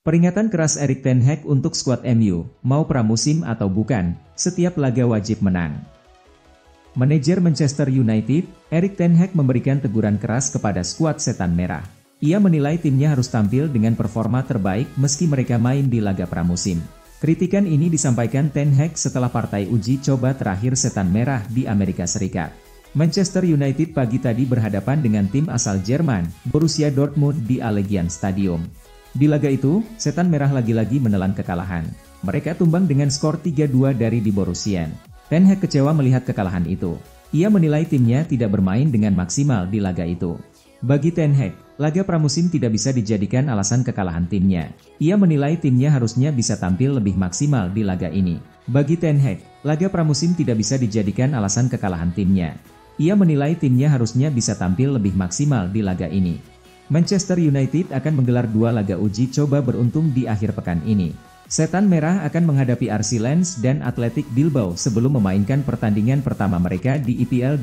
Peringatan keras Erik ten Hag untuk skuad MU, mau pramusim atau bukan, setiap laga wajib menang. Manajer Manchester United, Erik ten Hag memberikan teguran keras kepada skuad Setan Merah. Ia menilai timnya harus tampil dengan performa terbaik meski mereka main di laga pramusim. Kritikan ini disampaikan ten Hag setelah partai uji coba terakhir Setan Merah di Amerika Serikat. Manchester United pagi tadi berhadapan dengan tim asal Jerman, Borussia Dortmund di Allegiant Stadium. Di laga itu, Setan Merah lagi-lagi menelan kekalahan. Mereka tumbang dengan skor 3-2 dari di Borussia. Ten Hag kecewa melihat kekalahan itu. Ia menilai timnya tidak bermain dengan maksimal di laga itu. Bagi ten Hag, laga pramusim tidak bisa dijadikan alasan kekalahan timnya. Ia menilai timnya harusnya bisa tampil lebih maksimal di laga ini. Bagi ten Hag, laga pramusim tidak bisa dijadikan alasan kekalahan timnya. Ia menilai timnya harusnya bisa tampil lebih maksimal di laga ini. Manchester United akan menggelar 2 laga uji coba beruntung di akhir pekan ini. Setan Merah akan menghadapi RC Lens dan Athletic Bilbao sebelum memainkan pertandingan pertama mereka di IPL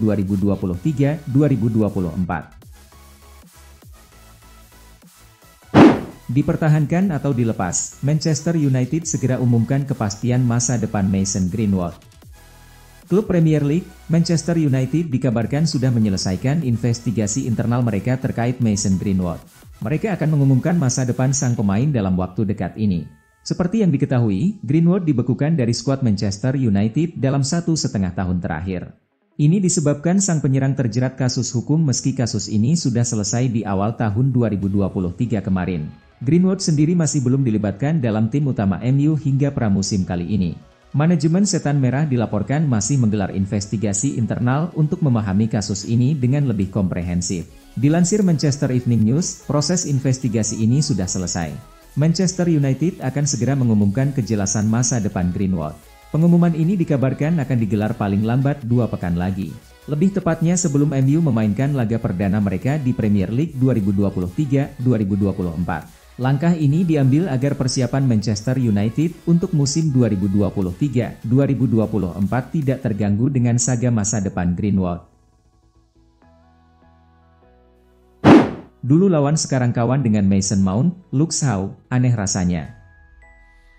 2023-2024. Dipertahankan atau dilepas, Manchester United segera umumkan kepastian masa depan Mason Greenwood. Klub Premier League, Manchester United dikabarkan sudah menyelesaikan investigasi internal mereka terkait Mason Greenwood. Mereka akan mengumumkan masa depan sang pemain dalam waktu dekat ini. Seperti yang diketahui, Greenwood dibekukan dari skuad Manchester United dalam 1,5 tahun terakhir. Ini disebabkan sang penyerang terjerat kasus hukum meski kasus ini sudah selesai di awal tahun 2023 kemarin. Greenwood sendiri masih belum dilibatkan dalam tim utama MU hingga pramusim kali ini. Manajemen Setan Merah dilaporkan masih menggelar investigasi internal untuk memahami kasus ini dengan lebih komprehensif. Dilansir Manchester Evening News, proses investigasi ini sudah selesai. Manchester United akan segera mengumumkan kejelasan masa depan Greenwood. Pengumuman ini dikabarkan akan digelar paling lambat 2 pekan lagi. Lebih tepatnya sebelum MU memainkan laga perdana mereka di Premier League 2023-2024. Langkah ini diambil agar persiapan Manchester United untuk musim 2023-2024 tidak terganggu dengan saga masa depan Greenwood. Dulu lawan sekarang kawan dengan Mason Mount, Luke Shaw, aneh rasanya.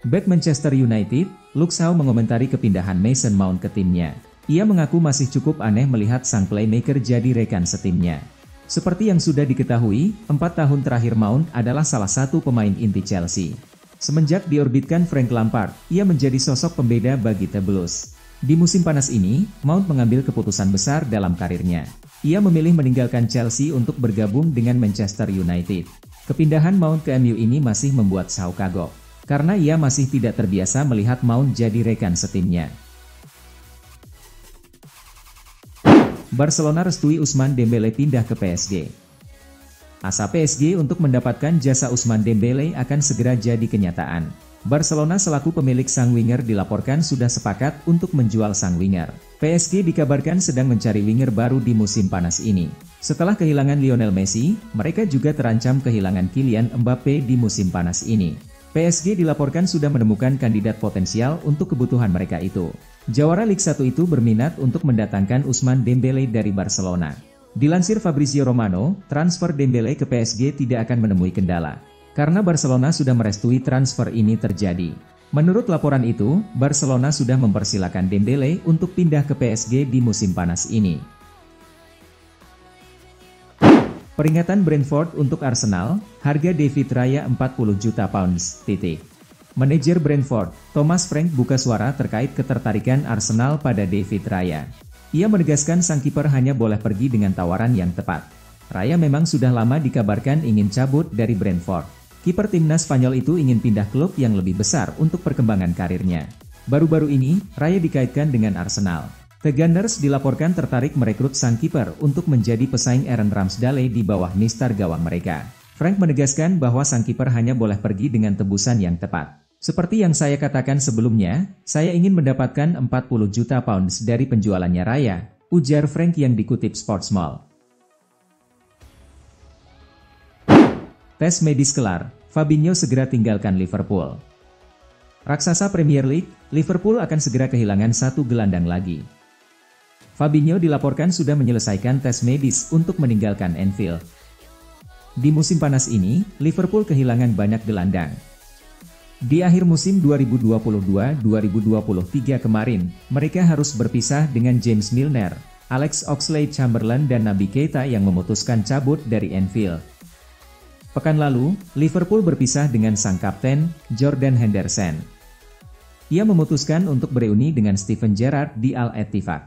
Bek Manchester United, Luke Shaw mengomentari kepindahan Mason Mount ke timnya. Ia mengaku masih cukup aneh melihat sang playmaker jadi rekan setimnya. Seperti yang sudah diketahui, 4 tahun terakhir Mount adalah salah satu pemain inti Chelsea. Semenjak diorbitkan Frank Lampard, ia menjadi sosok pembeda bagi The Blues. Di musim panas ini, Mount mengambil keputusan besar dalam karirnya. Ia memilih meninggalkan Chelsea untuk bergabung dengan Manchester United. Kepindahan Mount ke MU ini masih membuat Shaw kagok, karena ia masih tidak terbiasa melihat Mount jadi rekan setimnya. Barcelona restui Ousmane Dembélé pindah ke PSG. Asa PSG untuk mendapatkan jasa Ousmane Dembélé akan segera jadi kenyataan. Barcelona selaku pemilik sang winger dilaporkan sudah sepakat untuk menjual sang winger. PSG dikabarkan sedang mencari winger baru di musim panas ini. Setelah kehilangan Lionel Messi, mereka juga terancam kehilangan Kylian Mbappe di musim panas ini. PSG dilaporkan sudah menemukan kandidat potensial untuk kebutuhan mereka itu. Jawara Liga 1 itu berminat untuk mendatangkan Ousmane Dembélé dari Barcelona. Dilansir Fabrizio Romano, transfer Dembélé ke PSG tidak akan menemui kendala, karena Barcelona sudah merestui transfer ini terjadi. Menurut laporan itu, Barcelona sudah mempersilakan Dembélé untuk pindah ke PSG di musim panas ini. Peringatan Brentford untuk Arsenal, harga David Raya 40 juta pounds, Manajer Brentford, Thomas Frank buka suara terkait ketertarikan Arsenal pada David Raya. Ia menegaskan sang kiper hanya boleh pergi dengan tawaran yang tepat. Raya memang sudah lama dikabarkan ingin cabut dari Brentford. Kiper timnas Spanyol itu ingin pindah klub yang lebih besar untuk perkembangan karirnya. Baru-baru ini, Raya dikaitkan dengan Arsenal. The Gunners dilaporkan tertarik merekrut sang kiper untuk menjadi pesaing Aaron Ramsdale di bawah mistar gawang mereka. Frank menegaskan bahwa sang kiper hanya boleh pergi dengan tebusan yang tepat. Seperti yang saya katakan sebelumnya, saya ingin mendapatkan 40 juta pounds dari penjualannya Raya, ujar Frank yang dikutip Sportsmall. Tes medis kelar, Fabinho segera tinggalkan Liverpool. Raksasa Premier League, Liverpool akan segera kehilangan satu gelandang lagi. Fabinho dilaporkan sudah menyelesaikan tes medis untuk meninggalkan Anfield. Di musim panas ini, Liverpool kehilangan banyak gelandang. Di akhir musim 2022-2023 kemarin, mereka harus berpisah dengan James Milner, Alex Oxlade-Chamberlain dan Naby Keita yang memutuskan cabut dari Anfield. Pekan lalu, Liverpool berpisah dengan sang kapten, Jordan Henderson. Ia memutuskan untuk bereuni dengan Steven Gerrard di Al-Ettifaq.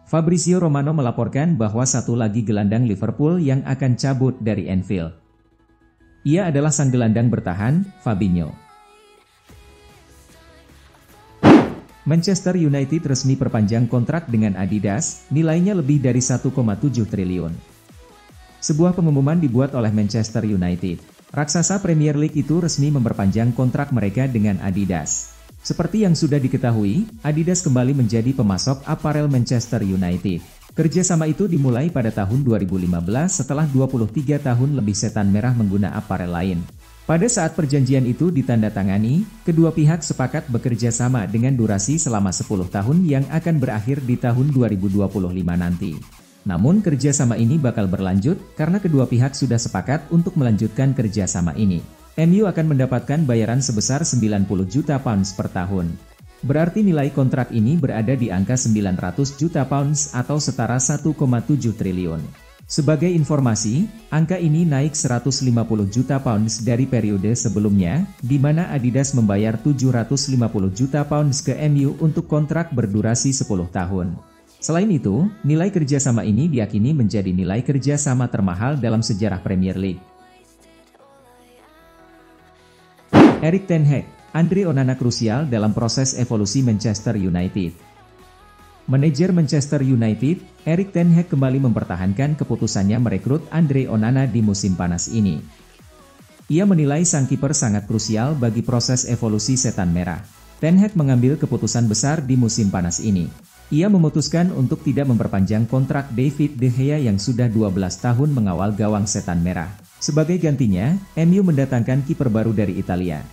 Fabrizio Romano melaporkan bahwa satu lagi gelandang Liverpool yang akan cabut dari Anfield. Ia adalah sang gelandang bertahan, Fabinho. Manchester United resmi perpanjang kontrak dengan Adidas, nilainya lebih dari 1,7 triliun. Sebuah pengumuman dibuat oleh Manchester United. Raksasa Premier League itu resmi memperpanjang kontrak mereka dengan Adidas. Seperti yang sudah diketahui, Adidas kembali menjadi pemasok aparel Manchester United. Kerjasama itu dimulai pada tahun 2015 setelah 23 tahun lebih Setan Merah menggunakan aparel lain. Pada saat perjanjian itu ditandatangani, kedua pihak sepakat bekerja sama dengan durasi selama 10 tahun yang akan berakhir di tahun 2025 nanti. Namun kerjasama ini bakal berlanjut karena kedua pihak sudah sepakat untuk melanjutkan kerjasama ini. MU akan mendapatkan bayaran sebesar 90 juta pounds per tahun. Berarti nilai kontrak ini berada di angka 900 juta pounds atau setara 1,7 triliun. Sebagai informasi, angka ini naik 150 juta pounds dari periode sebelumnya, di mana Adidas membayar 750 juta pounds ke MU untuk kontrak berdurasi 10 tahun. Selain itu, nilai kerjasama ini diyakini menjadi nilai kerjasama termahal dalam sejarah Premier League. Erik ten Hag, Andre Onana krusial dalam proses evolusi Manchester United. Manajer Manchester United, Erik ten Hag kembali mempertahankan keputusannya merekrut Andre Onana di musim panas ini. Ia menilai sang kiper sangat krusial bagi proses evolusi Setan Merah. Ten Hag mengambil keputusan besar di musim panas ini. Ia memutuskan untuk tidak memperpanjang kontrak David De Gea yang sudah 12 tahun mengawal gawang Setan Merah. Sebagai gantinya, MU mendatangkan kiper baru dari Italia.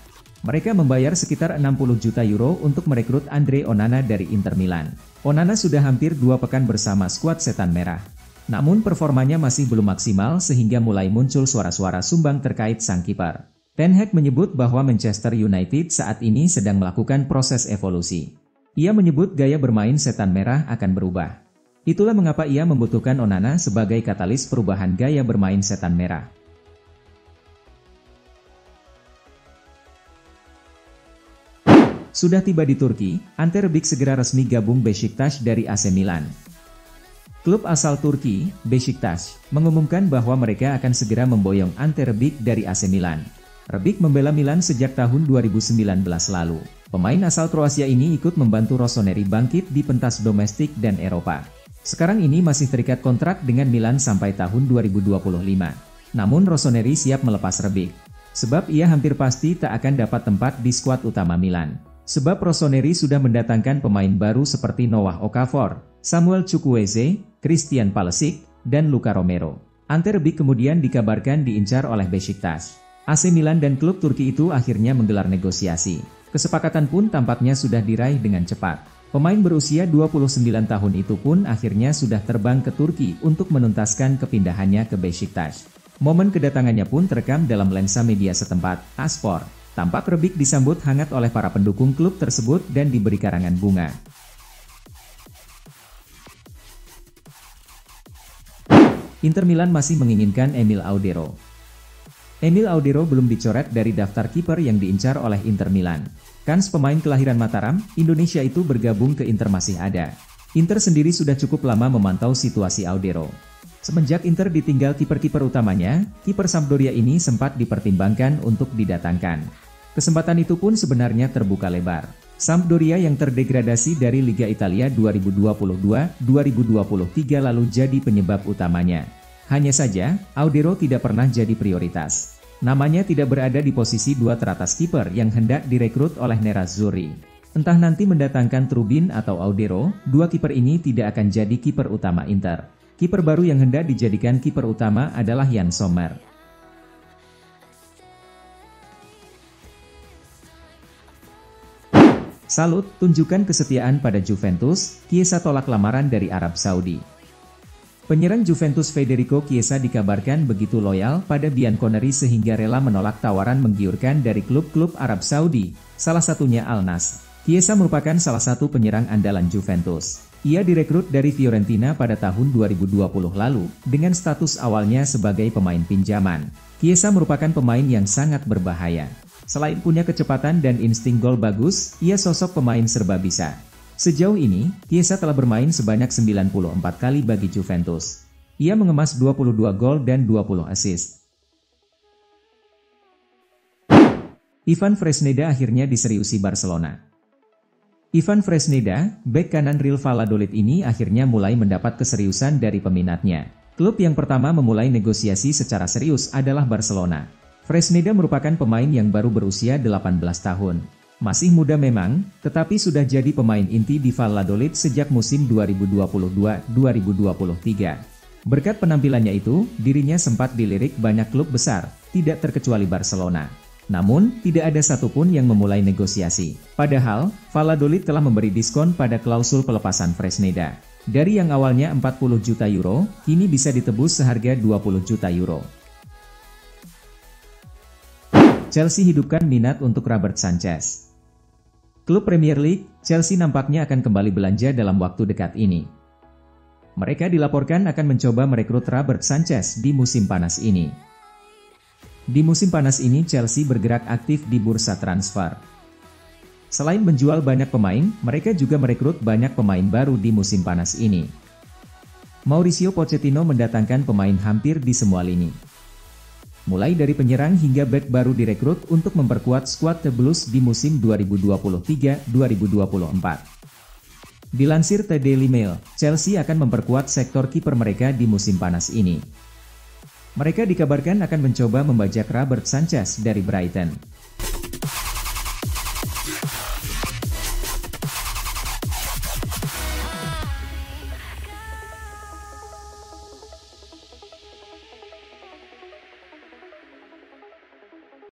Mereka membayar sekitar 60 juta euro untuk merekrut Andre Onana dari Inter Milan. Onana sudah hampir 2 pekan bersama skuad Setan Merah. Namun performanya masih belum maksimal sehingga mulai muncul suara-suara sumbang terkait sang kiper. Ten Hag menyebut bahwa Manchester United saat ini sedang melakukan proses evolusi. Ia menyebut gaya bermain Setan Merah akan berubah. Itulah mengapa ia membutuhkan Onana sebagai katalis perubahan gaya bermain Setan Merah. Sudah tiba di Turki, Ante Rebic segera resmi gabung Beşiktaş dari AC Milan. Klub asal Turki, Beşiktaş, mengumumkan bahwa mereka akan segera memboyong Ante Rebic dari AC Milan. Rebic membela Milan sejak tahun 2019 lalu. Pemain asal Kroasia ini ikut membantu Rossoneri bangkit di pentas domestik dan Eropa. Sekarang ini masih terikat kontrak dengan Milan sampai tahun 2025. Namun Rossoneri siap melepas Rebic. Sebab ia hampir pasti tak akan dapat tempat di skuad utama Milan. Sebab Rossoneri sudah mendatangkan pemain baru seperti Noah Okafor, Samuel Chukwueze, Christian Pulisic, dan Luka Romero. Ante Rebic kemudian dikabarkan diincar oleh Beşiktaş. AC Milan dan klub Turki itu akhirnya menggelar negosiasi. Kesepakatan pun tampaknya sudah diraih dengan cepat. Pemain berusia 29 tahun itu pun akhirnya sudah terbang ke Turki untuk menuntaskan kepindahannya ke Beşiktaş. Momen kedatangannya pun terekam dalam lensa media setempat, Aspor. Tampak Rebic disambut hangat oleh para pendukung klub tersebut dan diberi karangan bunga. Inter Milan masih menginginkan Emil Audero. Emil Audero belum dicoret dari daftar kiper yang diincar oleh Inter Milan. Kans pemain kelahiran Mataram, Indonesia itu bergabung ke Inter masih ada. Inter sendiri sudah cukup lama memantau situasi Audero. Semenjak Inter ditinggal kiper-kiper utamanya, kiper Sampdoria ini sempat dipertimbangkan untuk didatangkan. Kesempatan itu pun sebenarnya terbuka lebar. Sampdoria yang terdegradasi dari Liga Italia 2022-2023 lalu jadi penyebab utamanya. Hanya saja, Audero tidak pernah jadi prioritas. Namanya tidak berada di posisi 2 teratas kiper yang hendak direkrut oleh Nerazzurri. Entah nanti mendatangkan Trubin atau Audero, 2 kiper ini tidak akan jadi kiper utama Inter. Kiper baru yang hendak dijadikan kiper utama adalah Yann Sommer. Salut, tunjukkan kesetiaan pada Juventus, Chiesa tolak lamaran dari Arab Saudi. Penyerang Juventus Federico Chiesa dikabarkan begitu loyal pada Bianconeri sehingga rela menolak tawaran menggiurkan dari klub-klub Arab Saudi, salah satunya Al Nassr. Chiesa merupakan salah satu penyerang andalan Juventus. Ia direkrut dari Fiorentina pada tahun 2020 lalu, dengan status awalnya sebagai pemain pinjaman. Chiesa merupakan pemain yang sangat berbahaya. Selain punya kecepatan dan insting gol bagus, ia sosok pemain serba bisa. Sejauh ini, Chiesa telah bermain sebanyak 94 kali bagi Juventus. Ia mengemas 22 gol dan 20 assist. Ivan Fresneda akhirnya diseriusi Barcelona. Ivan Fresneda, bek kanan Real Valladolid ini akhirnya mulai mendapat keseriusan dari peminatnya. Klub yang pertama memulai negosiasi secara serius adalah Barcelona. Fresneda merupakan pemain yang baru berusia 18 tahun. Masih muda memang, tetapi sudah jadi pemain inti di Valladolid sejak musim 2022-2023. Berkat penampilannya itu, dirinya sempat dilirik banyak klub besar, tidak terkecuali Barcelona. Namun, tidak ada satupun yang memulai negosiasi. Padahal, Valladolid telah memberi diskon pada klausul pelepasan Fresneda. Dari yang awalnya 40 juta euro, kini bisa ditebus seharga 20 juta euro. Chelsea hidupkan minat untuk Robert Sanchez. Klub Premier League, Chelsea nampaknya akan kembali belanja dalam waktu dekat ini. Mereka dilaporkan akan mencoba merekrut Robert Sanchez di musim panas ini. Di musim panas ini Chelsea bergerak aktif di bursa transfer. Selain menjual banyak pemain, mereka juga merekrut banyak pemain baru di musim panas ini. Mauricio Pochettino mendatangkan pemain hampir di semua lini. Mulai dari penyerang hingga bek baru direkrut untuk memperkuat skuad The Blues di musim 2023-2024. Dilansir The Daily Mail, Chelsea akan memperkuat sektor kiper mereka di musim panas ini. Mereka dikabarkan akan mencoba membajak Robert Sanchez dari Brighton.